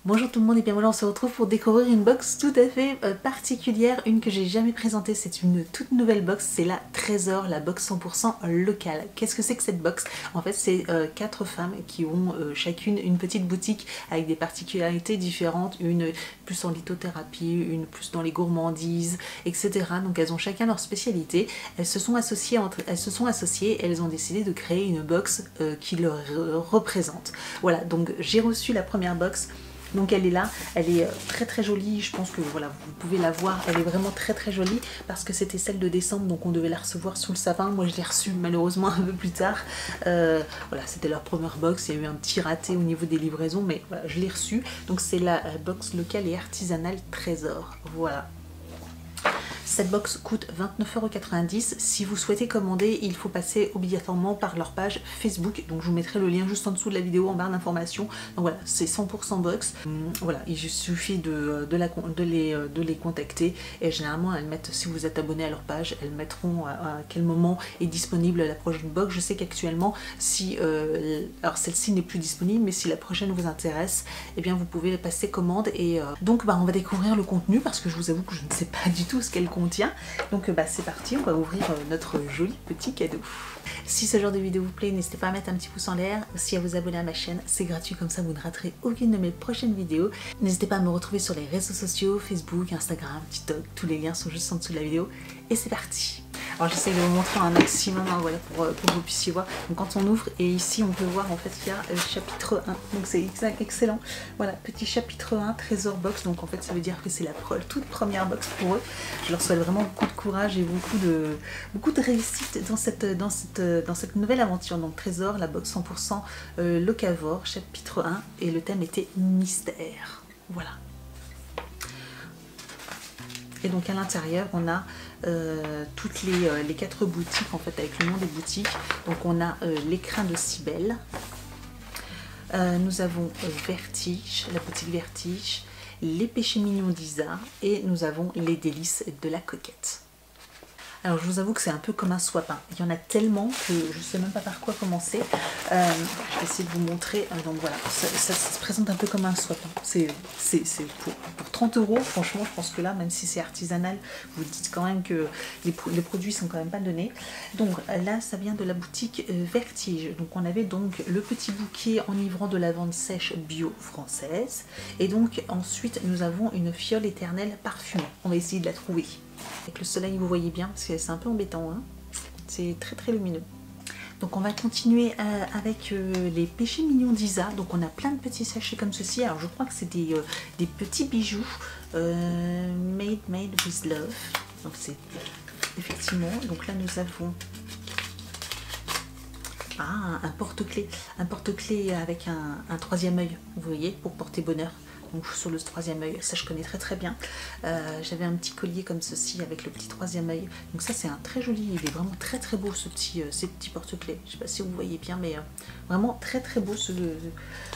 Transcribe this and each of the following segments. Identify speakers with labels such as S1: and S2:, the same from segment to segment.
S1: Bonjour tout le monde et bien voilà, on se retrouve pour découvrir une box tout à fait particulière, une que j'ai jamais présentée. C'est une toute nouvelle box, c'est la Trésor, la box 100% locale. Qu'est-ce que c'est que cette box? En fait, c'est 4 femmes qui ont chacune une petite boutique avec des particularités différentes, une plus en lithothérapie, une plus dans les gourmandises, etc. Donc elles ont chacun leur spécialité. Elles se sont associées, elles ont décidé de créer une box qui leur représente. Voilà, donc j'ai reçu la première box. Donc elle est là, elle est très très jolie, je pense que voilà, vous pouvez la voir, elle est vraiment très très jolie parce que c'était celle de décembre, donc on devait la recevoir sous le sapin. Moi je l'ai reçue malheureusement un peu plus tard. Voilà, c'était leur première box, il y a eu un petit raté au niveau des livraisons, mais voilà, je l'ai reçue. Donc c'est la box locale et artisanale Trésor, voilà. Cette box coûte 29,90 €. Si vous souhaitez commander, il faut passer obligatoirement par leur page Facebook. Donc je vous mettrai le lien juste en dessous de la vidéo en barre d'informations. Donc voilà, c'est 100% box. Voilà, il suffit de les contacter. Et généralement, elles mettent, si vous êtes abonné à leur page, elles mettront à quel moment est disponible la prochaine box. Je sais qu'actuellement, si alors celle-ci n'est plus disponible, mais si la prochaine vous intéresse, eh bien vous pouvez passer commande. Et donc on va découvrir le contenu parce que je vous avoue que je ne sais pas du tout ce qu'elle contient. Donc c'est parti, on va ouvrir notre joli petit cadeau. Si ce genre de vidéo vous plaît, n'hésitez pas à mettre un petit pouce en l'air, aussi à vous abonner à ma chaîne, c'est gratuit, comme ça vous ne raterez aucune de mes prochaines vidéos. N'hésitez pas à me retrouver sur les réseaux sociaux, Facebook, Instagram, TikTok, tous les liens sont juste en dessous de la vidéo. Et c'est parti. Alors j'essaie de vous montrer un maximum voilà, pour que vous puissiez voir. Donc quand on ouvre, et ici on peut voir en fait qu'il y a le chapitre 1, donc c'est excellent. Voilà, petit chapitre 1, Trésor Box, donc en fait ça veut dire que c'est la toute première box pour eux. Je leur souhaite vraiment beaucoup de courage et beaucoup de réussite dans cette nouvelle aventure. Donc Trésor, la box 100% locavore, chapitre 1, et le thème était mystère. Voilà. Et donc à l'intérieur, on a toutes les 4 boutiques, en fait, avec le nom des boutiques. Donc on a l'écrin de Cybèle, nous avons Vertige, la boutique Vertige, les péchés mignons d'Isa, et nous avons les délices de la coquette. Alors je vous avoue que c'est un peu comme un swap, il y en a tellement que je ne sais même pas par quoi commencer. Je vais essayer de vous montrer. Donc voilà, ça se présente un peu comme un swap. C'est pour 30 €, franchement je pense que là, même si c'est artisanal, vous dites quand même que les produits sont quand même pas donnés. Donc là ça vient de la boutique Vertige. Donc on avait donc le petit bouquet enivrant de lavande sèche bio française. Et donc ensuite nous avons une fiole éternelle parfumée. On va essayer de la trouver. Avec le soleil vous voyez bien parce que c'est un peu embêtant, hein. C'est très très lumineux. Donc on va continuer avec les péchés mignons d'Isa. Donc on a plein de petits sachets comme ceci. Alors je crois que c'est des petits bijoux made with love. Donc c'est effectivement, donc là nous avons un porte-clés avec un troisième œil, vous voyez, pour porter bonheur. Donc sur le troisième œil, ça je connais très très bien. J'avais un petit collier comme ceci avec le petit troisième œil. Donc ça c'est un très joli, il est vraiment très très beau ces petits porte-clés. Je sais pas si vous voyez bien, mais vraiment très très beau,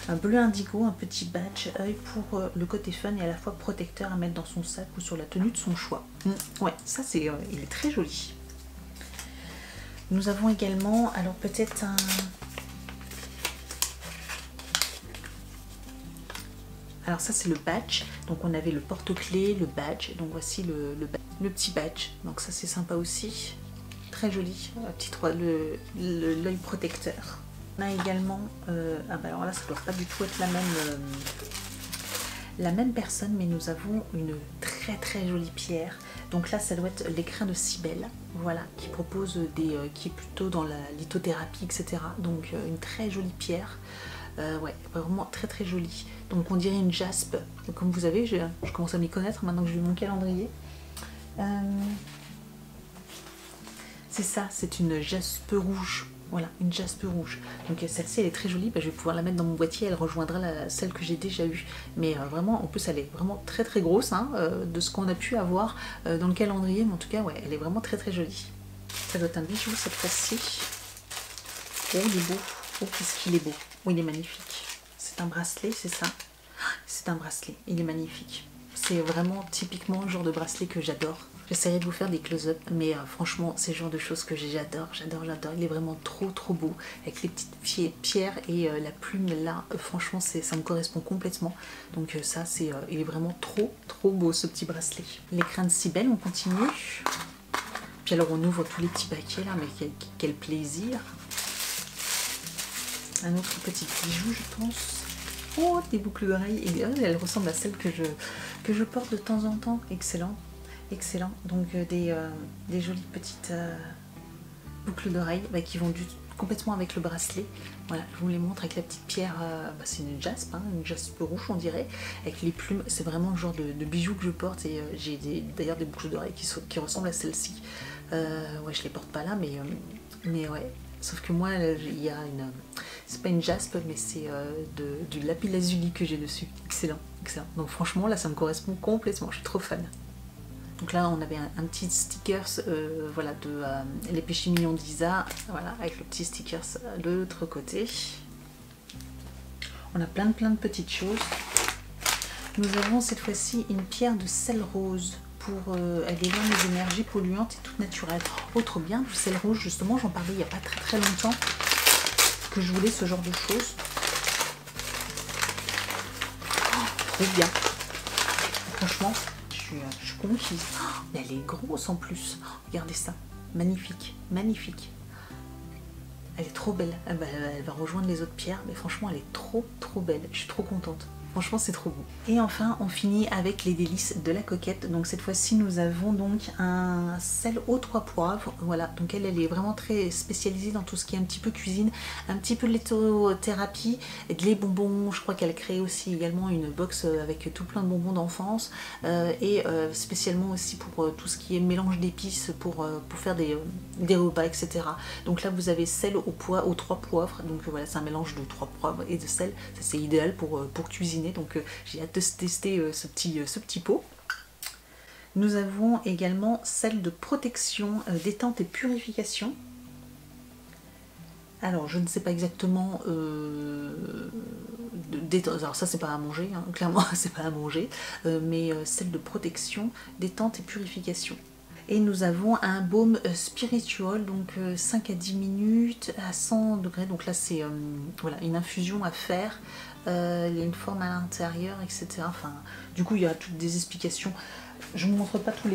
S1: un bleu indigo, un petit badge œil pour le côté fun et à la fois protecteur à mettre dans son sac ou sur la tenue de son choix. Ouais, ça c'est, il est très joli. Nous avons également, alors peut-être alors ça c'est le badge, donc on avait le porte-clés, le badge, donc voici le petit badge, donc ça c'est sympa aussi, très joli, l'œil protecteur. On a également, alors là ça doit pas du tout être la même personne, mais nous avons une très très jolie pierre. Donc là ça doit être l'écrin de Cybèle, voilà, qui propose qui est plutôt dans la lithothérapie, etc. Donc une très jolie pierre. Ouais, vraiment très très jolie. Donc on dirait une jaspe. Comme vous savez, je commence à m'y connaître maintenant que j'ai eu mon calendrier. C'est ça, c'est une jaspe rouge. Voilà, une jaspe rouge. Donc celle-ci elle est très jolie. Je vais pouvoir la mettre dans mon boîtier. Elle rejoindra celle que j'ai déjà eue. Mais vraiment, en plus elle est vraiment très très grosse de ce qu'on a pu avoir dans le calendrier. Mais en tout cas, ouais, elle est vraiment très très jolie. Ça doit être un bijou cette fois-ci. Oh, il est beau. Oh, qu'est-ce qu'il est beau. Oh, il est magnifique. C'est un bracelet, c'est ça? C'est un bracelet. Il est magnifique. C'est vraiment typiquement le genre de bracelet que j'adore. J'essaierai de vous faire des close-up, mais franchement, c'est le genre de choses que j'adore, j'adore, j'adore. Il est vraiment trop trop beau, avec les petites pierres et la plume là, franchement, ça me correspond complètement. Donc ça, il est vraiment trop trop beau ce petit bracelet. L'écrin de Cybèle, on continue. Puis alors on ouvre tous les petits paquets là, mais quel plaisir. Un autre petit bijou, je pense. Oh, des boucles d'oreilles. Et elle ressemble à celle que je porte de temps en temps. Excellent. Excellent. Donc des jolies petites boucles d'oreilles qui vont complètement avec le bracelet. Voilà, je vous les montre avec la petite pierre. C'est une jaspe, hein, une jaspe rouge on dirait, avec les plumes. C'est vraiment le genre de bijoux que je porte et j'ai d'ailleurs des boucles d'oreilles qui ressemblent à celle-ci. Ouais, je les porte pas là, mais ouais. Sauf que moi, il y a une... C'est pas une jaspe, mais c'est du lapis lazuli que j'ai dessus. Excellent, excellent. Donc franchement, là, ça me correspond complètement. Je suis trop fan. Donc là, on avait un petit stickers, voilà, de les péchés mignons d'Isa, voilà, avec le petit stickers de l'autre côté. On a plein de petites choses. Nous avons cette fois-ci une pierre de sel rose. Elle éloigne les énergies polluantes et toutes naturelles. Oh, trop bien, du sel rouge, justement, j'en parlais il n'y a pas très longtemps que je voulais ce genre de choses. Oh, trop bien. Franchement, je suis conquise. Oh, mais elle est grosse en plus. Oh, regardez ça. Magnifique, magnifique. Elle est trop belle. Elle va rejoindre les autres pierres, mais franchement, elle est trop belle. Je suis trop contente. Franchement, c'est trop beau. Et enfin, on finit avec les délices de la coquette. Donc cette fois-ci, nous avons donc un sel aux 3 poivres. Voilà, donc elle est vraiment très spécialisée dans tout ce qui est un petit peu cuisine, un petit peu de lithothérapie, les bonbons. Je crois qu'elle crée aussi également une box avec tout plein de bonbons d'enfance et spécialement aussi pour tout ce qui est mélange d'épices pour faire des repas, etc. Donc là, vous avez sel aux 3 poivres. Donc voilà, c'est un mélange de 3 poivres et de sel. Ça, c'est idéal pour cuisiner. Donc j'ai hâte de tester ce petit pot. Nous avons également sel de protection, détente et purification. Alors je ne sais pas exactement alors ça c'est pas à manger, hein, clairement c'est pas à manger, mais sel de protection, détente et purification. Et nous avons un baume spiritual, donc 5 à 10 minutes à 100 degrés. Donc là c'est voilà, une infusion à faire. Il y a une forme à l'intérieur, etc. Enfin, du coup il y a toutes des explications. Je ne vous montre pas tous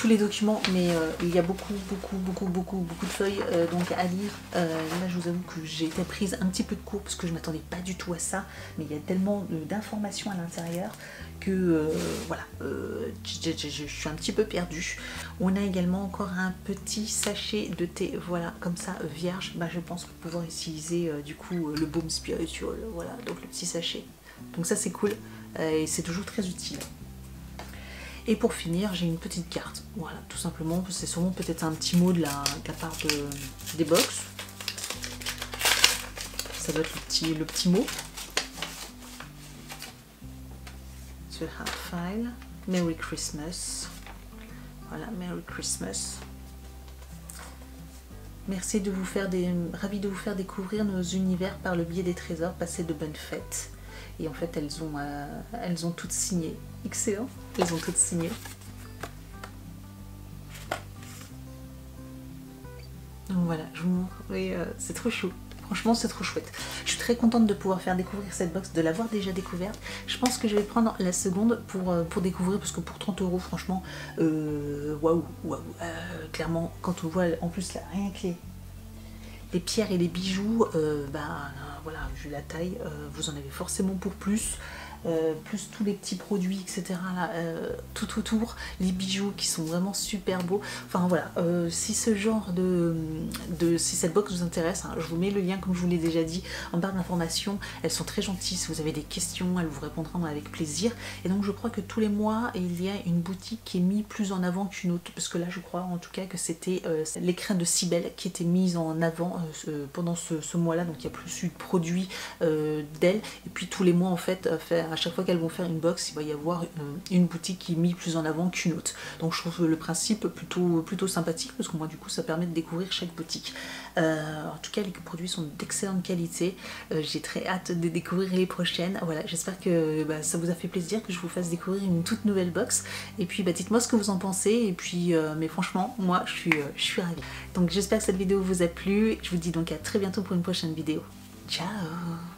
S1: les documents, mais il y a beaucoup de feuilles donc à lire. Là je vous avoue que j'ai été prise un petit peu de court parce que je m'attendais pas du tout à ça, mais il y a tellement d'informations à l'intérieur que voilà, je suis un petit peu perdue. On a également encore un petit sachet de thé, voilà, comme ça, vierge. Je pense pour pouvoir utiliser du coup le baume spiritual, voilà, donc le petit sachet. Donc ça c'est cool et c'est toujours très utile. Et pour finir, j'ai une petite carte. Voilà, tout simplement, c'est sûrement peut-être un petit mot de la part des box. Ça doit être le petit mot. The Heart File. Merry Christmas. Voilà, Merry Christmas. Merci de vous faire ravi de vous faire découvrir nos univers par le biais des trésors. Passez de bonnes fêtes. Et en fait, elles ont toutes signé. Excellent. Elles ont toutes signé. Donc voilà, je vous montre. Oui, c'est trop chou. Franchement, c'est trop chouette. Je suis très contente de pouvoir faire découvrir cette box, de l'avoir déjà découverte. Je pense que je vais prendre la seconde pour découvrir, parce que pour 30 €, franchement, waouh. Clairement, quand on voit en plus là, rien que les pierres et les bijoux, voilà, vu la taille, vous en avez forcément pour plus. Plus tous les petits produits, etc. Là, tout autour, les bijoux qui sont vraiment super beaux. Enfin voilà, si ce genre si cette box vous intéresse, hein, je vous mets le lien comme je vous l'ai déjà dit en barre d'informations. Elles sont très gentilles. Si vous avez des questions, elles vous répondront avec plaisir. Et donc je crois que tous les mois il y a une boutique qui est mise plus en avant qu'une autre, parce que là je crois en tout cas que c'était l'écrin de Cybèle qui était mise en avant pendant ce mois-là. Donc il y a plus eu de produits d'elle. Et puis tous les mois en fait à chaque fois qu'elles vont faire une box, il va y avoir une boutique qui est mise plus en avant qu'une autre. Donc je trouve le principe plutôt sympathique, parce que moi du coup ça permet de découvrir chaque boutique. En tout cas les produits sont d'excellente qualité, j'ai très hâte de découvrir les prochaines. Voilà, j'espère que ça vous a fait plaisir que je vous fasse découvrir une toute nouvelle box. Et puis dites-moi ce que vous en pensez, et puis mais franchement moi je suis ravie. Donc j'espère que cette vidéo vous a plu, je vous dis donc à très bientôt pour une prochaine vidéo. Ciao.